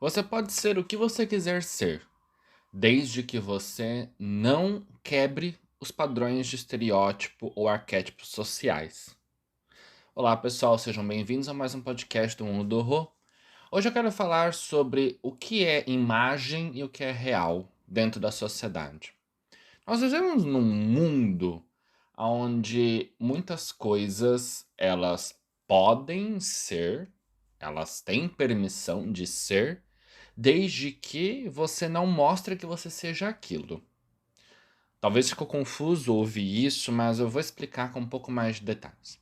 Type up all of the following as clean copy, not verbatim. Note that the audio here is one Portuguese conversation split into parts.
Você pode ser o que você quiser ser, desde que você não quebre os padrões de estereótipo ou arquétipos sociais. Olá, pessoal, sejam bem-vindos a mais um podcast do Mundo do Horror. Hoje eu quero falar sobre o que é imagem e o que é real dentro da sociedade. Nós vivemos num mundo onde muitas coisas elas podem ser, elas têm permissão de ser, desde que você não mostre que você seja aquilo. Talvez ficou confuso ouvir isso, mas eu vou explicar com um pouco mais de detalhes.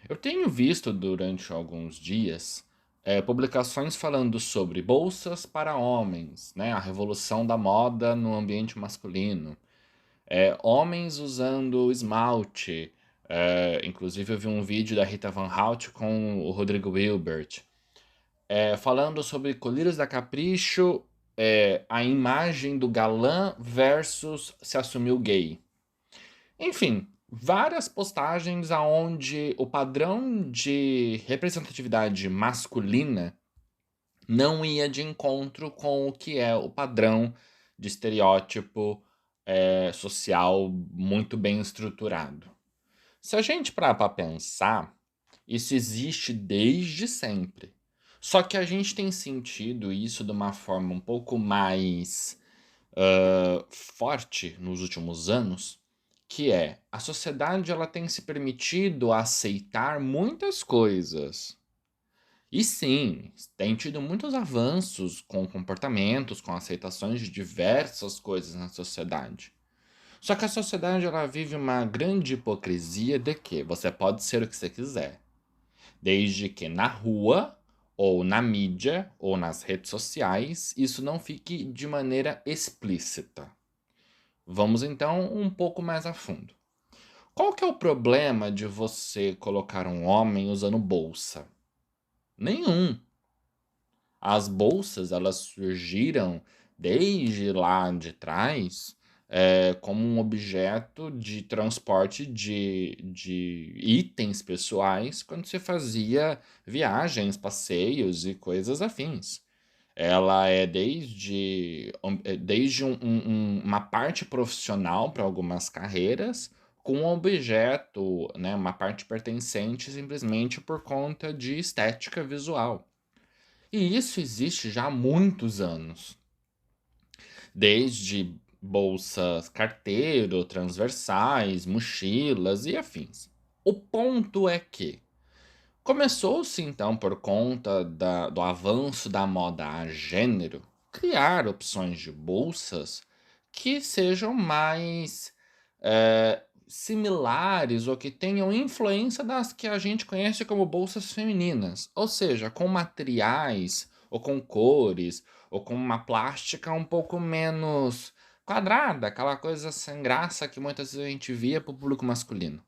Eu tenho visto durante alguns dias publicações falando sobre bolsas para homens, né? A revolução da moda no ambiente masculino. Homens usando esmalte. Inclusive eu vi um vídeo da Rita Van Hout com o Rodrigo Hilbert. Falando sobre colírios da Capricho, a imagem do galã versus se assumiu gay. Enfim, várias postagens aonde o padrão de representatividade masculina não ia de encontro com o que é o padrão de estereótipo social muito bem estruturado. Se a gente parar para pensar, isso existe desde sempre. Só que a gente tem sentido isso de uma forma um pouco mais forte nos últimos anos, que é a sociedade ela tem se permitido aceitar muitas coisas. E sim, tem tido muitos avanços com comportamentos, com aceitações de diversas coisas na sociedade. Só que a sociedade ela vive uma grande hipocrisia de que você pode ser o que você quiser, desde que na rua, ou na mídia, ou nas redes sociais, isso não fique de maneira explícita. Vamos então um pouco mais a fundo. Qual que é o problema de você colocar um homem usando bolsa? Nenhum. As bolsas elas surgiram desde lá de trás como um objeto de transporte de itens pessoais quando se fazia viagens, passeios e coisas afins. Ela é desde uma parte profissional para algumas carreiras, com um objeto, né, uma parte pertencente simplesmente por conta de estética visual. E isso existe já há muitos anos, desde bolsas carteiro, transversais, mochilas e afins. O ponto é que começou-se então, por conta do avanço da moda a gênero, criar opções de bolsas que sejam mais similares ou que tenham influência das que a gente conhece como bolsas femininas, ou seja, com materiais ou com cores ou com uma plástica um pouco menos quadrada, aquela coisa sem graça que muitas vezes a gente via para o público masculino.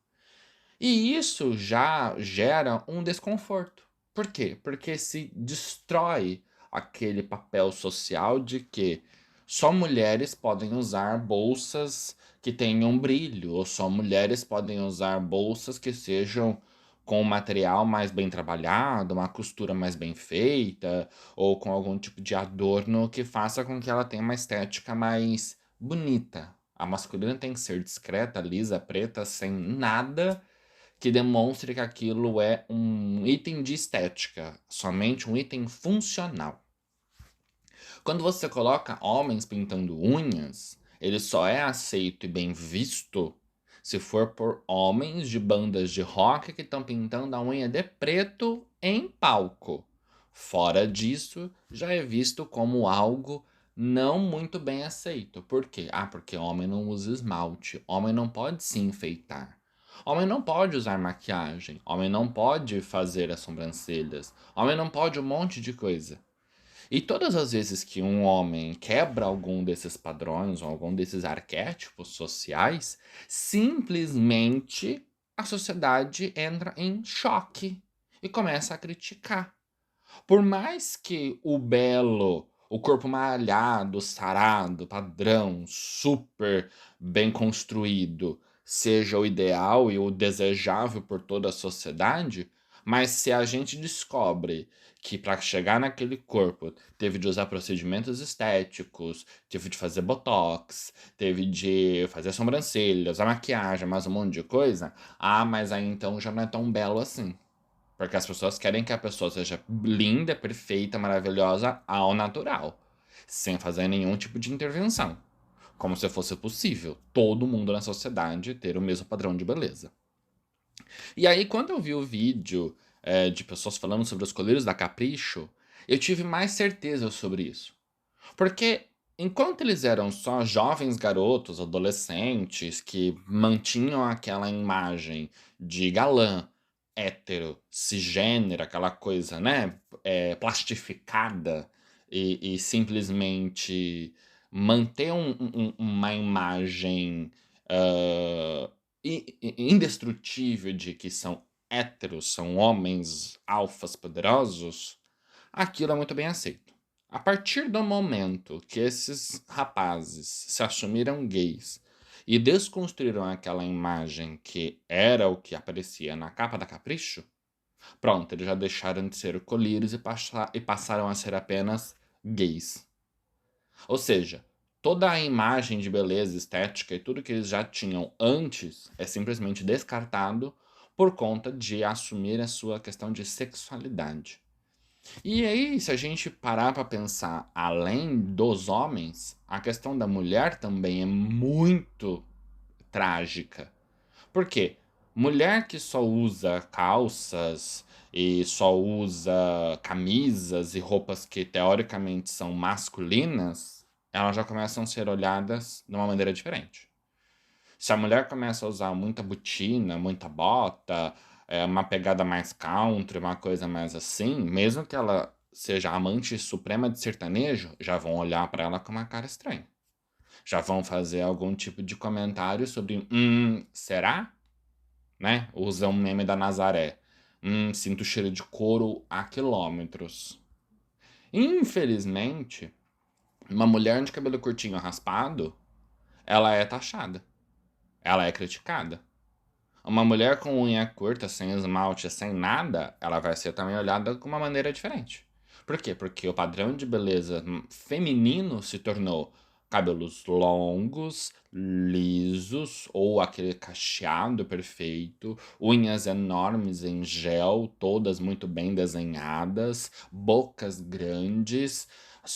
E isso já gera um desconforto. Por quê? Porque se destrói aquele papel social de que só mulheres podem usar bolsas que tenham brilho, ou só mulheres podem usar bolsas que sejam com um material mais bem trabalhado, uma costura mais bem feita, ou com algum tipo de adorno que faça com que ela tenha uma estética mais bonita. A masculina tem que ser discreta, lisa, preta, sem nada que demonstre que aquilo é um item de estética, somente um item funcional. Quando você coloca homens pintando unhas, ele só é aceito e bem visto se for por homens de bandas de rock que estão pintando a unha de preto em palco. Fora disso, já é visto como algo não muito bem aceito. Por quê? Porque homem não usa esmalte, homem não pode se enfeitar. Homem não pode usar maquiagem, homem não pode fazer as sobrancelhas, homem não pode um monte de coisa. E todas as vezes que um homem quebra algum desses padrões ou algum desses arquétipos sociais, simplesmente a sociedade entra em choque e começa a criticar. Por mais que o belo, o corpo malhado, sarado, padrão, super bem construído, seja o ideal e o desejável por toda a sociedade, mas se a gente descobre que para chegar naquele corpo teve de usar procedimentos estéticos, teve de fazer botox, teve de fazer sobrancelhas, a maquiagem, mais um monte de coisa, mas aí então já não é tão belo assim. Porque as pessoas querem que a pessoa seja linda, perfeita, maravilhosa ao natural, sem fazer nenhum tipo de intervenção. Como se fosse possível todo mundo na sociedade ter o mesmo padrão de beleza. E aí, quando eu vi o vídeo de pessoas falando sobre os colírios da Capricho, eu tive mais certeza sobre isso. Porque enquanto eles eram só jovens garotos, adolescentes, que mantinham aquela imagem de galã, hétero, cisgênero, aquela coisa, né, plastificada, e simplesmente manter uma imagem ah, indestrutível de que são héteros, são homens alfas poderosos, aquilo é muito bem aceito. A partir do momento que esses rapazes se assumiram gays e desconstruíram aquela imagem que era o que aparecia na capa da Capricho, pronto, eles já deixaram de ser colírios e passaram a ser apenas gays. Ou seja, toda a imagem de beleza estética e tudo que eles já tinham antes é simplesmente descartado por conta de assumir a sua questão de sexualidade. E aí, se a gente parar para pensar além dos homens, a questão da mulher também é muito trágica. Por quê? Mulher que só usa calças e só usa camisas e roupas que teoricamente são masculinas, elas já começam a ser olhadas de uma maneira diferente. Se a mulher começa a usar muita botina, muita bota, uma pegada mais country, uma coisa mais assim, mesmo que ela seja amante suprema de sertanejo, já vão olhar para ela com uma cara estranha. Já vão fazer algum tipo de comentário sobre, será? Né? Usa um meme da Nazaré. Sinto cheiro de couro a quilômetros. Infelizmente, uma mulher de cabelo curtinho raspado, ela é taxada. Ela é criticada. Uma mulher com unha curta, sem esmalte, sem nada, ela vai ser também olhada de uma maneira diferente. Por quê? Porque o padrão de beleza feminino se tornou cabelos longos, lisos, ou aquele cacheado perfeito, unhas enormes em gel, todas muito bem desenhadas, bocas grandes,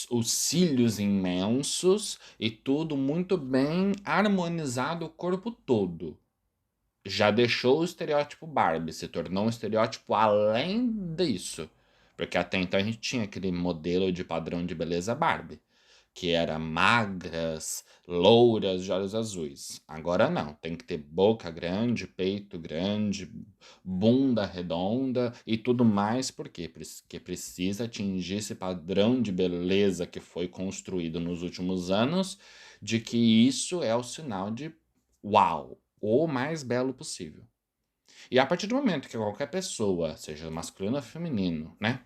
os cílios imensos e tudo muito bem harmonizado o corpo todo. Já deixou o estereótipo Barbie, se tornou um estereótipo além disso. Porque até então a gente tinha aquele modelo de padrão de beleza Barbie, que era magras, louras, de olhos azuis. Agora não, tem que ter boca grande, peito grande, bunda redonda e tudo mais, por quê? Porque precisa atingir esse padrão de beleza que foi construído nos últimos anos, de que isso é o sinal de uau, o mais belo possível. E a partir do momento que qualquer pessoa, seja masculino ou feminino, né,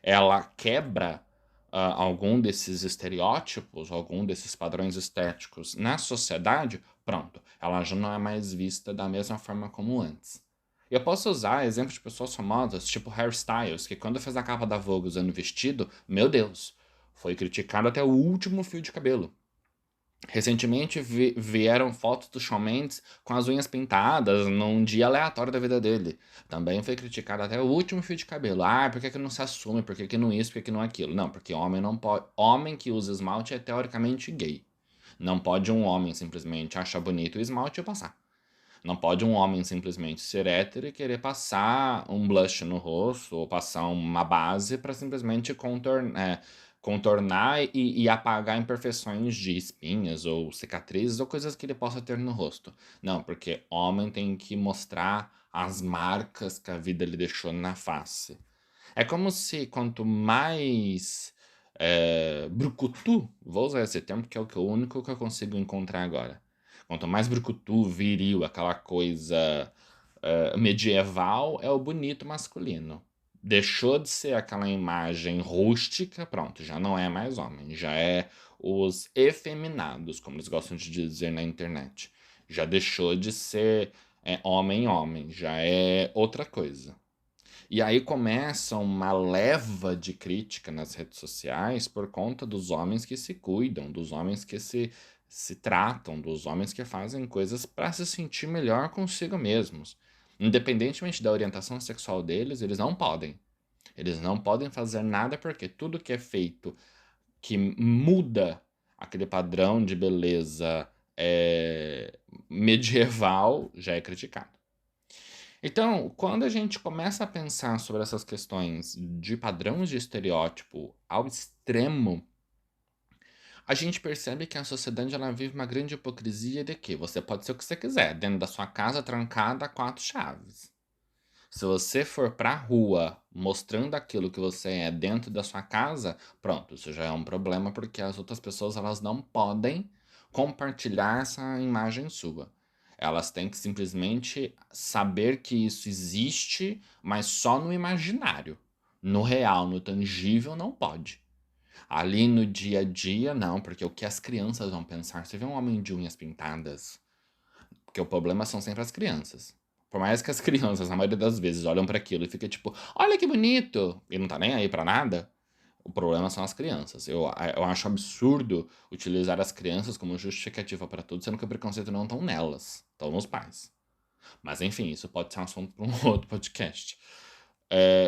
ela quebra algum desses estereótipos, algum desses padrões estéticos na sociedade, pronto, ela já não é mais vista da mesma forma como antes. E eu posso usar exemplos de pessoas famosas, tipo Harry Styles, que quando fez a capa da Vogue usando vestido, meu Deus, foi criticado até o último fio de cabelo. Recentemente vieram fotos do Shawn Mendes com as unhas pintadas num dia aleatório da vida dele. Também foi criticado até o último fio de cabelo. Por que não se assume? Por que não isso? Por que não aquilo? Não, porque homem não pode. Homem que usa esmalte é teoricamente gay. Não pode um homem simplesmente achar bonito o esmalte e passar. Não pode um homem simplesmente ser hétero e querer passar um blush no rosto ou passar uma base para simplesmente contornar e apagar imperfeições de espinhas ou cicatrizes ou coisas que ele possa ter no rosto. Não, porque homem tem que mostrar as marcas que a vida lhe deixou na face. É como se quanto mais brucutu, vou usar esse termo porque é o único que eu consigo encontrar agora. Quanto mais brucutu, viril, aquela coisa medieval, é o bonito masculino. Deixou de ser aquela imagem rústica, pronto, já não é mais homem, já é os efeminados, como eles gostam de dizer na internet. Já deixou de ser homem, já é outra coisa. E aí começa uma leva de crítica nas redes sociais por conta dos homens que se cuidam, dos homens que se tratam, dos homens que fazem coisas para se sentir melhor consigo mesmos. Independentemente da orientação sexual deles, eles não podem. Eles não podem fazer nada porque tudo que é feito que muda aquele padrão de beleza medieval já é criticado. Então, quando a gente começa a pensar sobre essas questões de padrões de estereótipo ao extremo, a gente percebe que a sociedade ela vive uma grande hipocrisia de que você pode ser o que você quiser, dentro da sua casa trancada a 4 chaves. Se você for pra rua mostrando aquilo que você é dentro da sua casa, pronto, isso já é um problema porque as outras pessoas elas não podem compartilhar essa imagem sua. Elas têm que simplesmente saber que isso existe, mas só no imaginário. No real, no tangível, não pode. Ali no dia a dia, não, porque o que as crianças vão pensar? Você vê um homem de unhas pintadas, porque o problema são sempre as crianças. Por mais que as crianças, na maioria das vezes, olham para aquilo e fica tipo, olha que bonito, e não tá nem aí pra nada, o problema são as crianças. Eu acho absurdo utilizar as crianças como justificativa para tudo, sendo que o preconceito não estão nelas, estão nos pais. Mas enfim, isso pode ser um assunto para um outro podcast.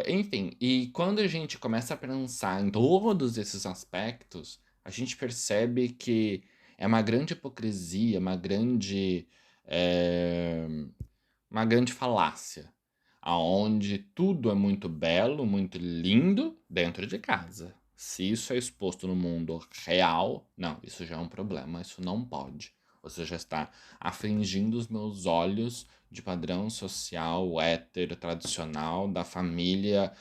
Enfim, e quando a gente começa a pensar em todos esses aspectos, a gente percebe que é uma grande hipocrisia, é, uma grande falácia, aonde tudo é muito belo, muito lindo dentro de casa. Se isso é exposto no mundo real, não, isso já é um problema, isso não pode. Você já está afligindo os meus olhos de padrão social, hétero, tradicional, da família,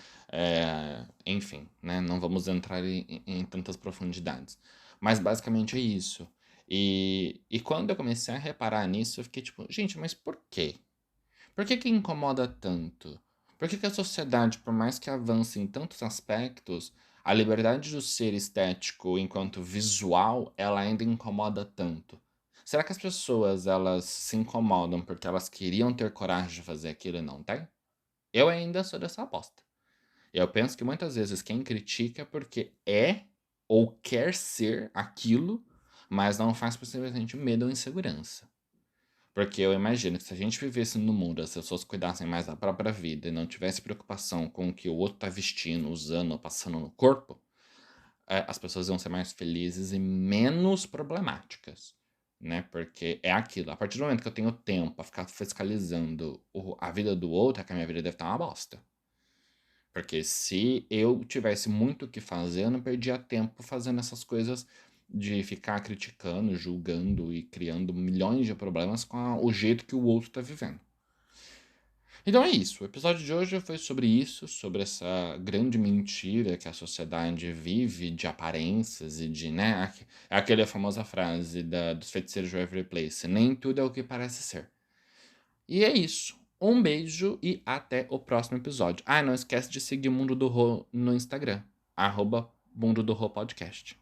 enfim, né? Não vamos entrar em tantas profundidades. Mas basicamente é isso. E quando eu comecei a reparar nisso, eu fiquei tipo, gente, mas por quê? Por que que incomoda tanto? Por que que a sociedade, por mais que avance em tantos aspectos, a liberdade do ser estético enquanto visual, ela ainda incomoda tanto? Será que as pessoas, elas se incomodam porque elas queriam ter coragem de fazer aquilo e não têm? Eu ainda sou dessa aposta. Eu penso que muitas vezes quem critica é porque é ou quer ser aquilo, mas não faz por simplesmente medo ou insegurança. Porque eu imagino que se a gente vivesse no mundo, as pessoas cuidassem mais da própria vida e não tivesse preocupação com o que o outro tá vestindo, usando ou passando no corpo, as pessoas iam ser mais felizes e menos problemáticas, né? Porque é aquilo. A partir do momento que eu tenho tempo pra ficar fiscalizando a vida do outro, é que a minha vida deve estar uma bosta. Porque se eu tivesse muito o que fazer, eu não perdia tempo fazendo essas coisas de ficar criticando, julgando e criando milhões de problemas com o jeito que o outro tá vivendo. Então é isso. O episódio de hoje foi sobre isso, sobre essa grande mentira que a sociedade vive de aparências e de, né? Aquela famosa frase dos feiticeiros de Waverly Place: nem tudo é o que parece ser. E é isso. Um beijo e até o próximo episódio. Ah, não esquece de seguir o Mundo do Rô no Instagram. @Mundo do Rô Podcast.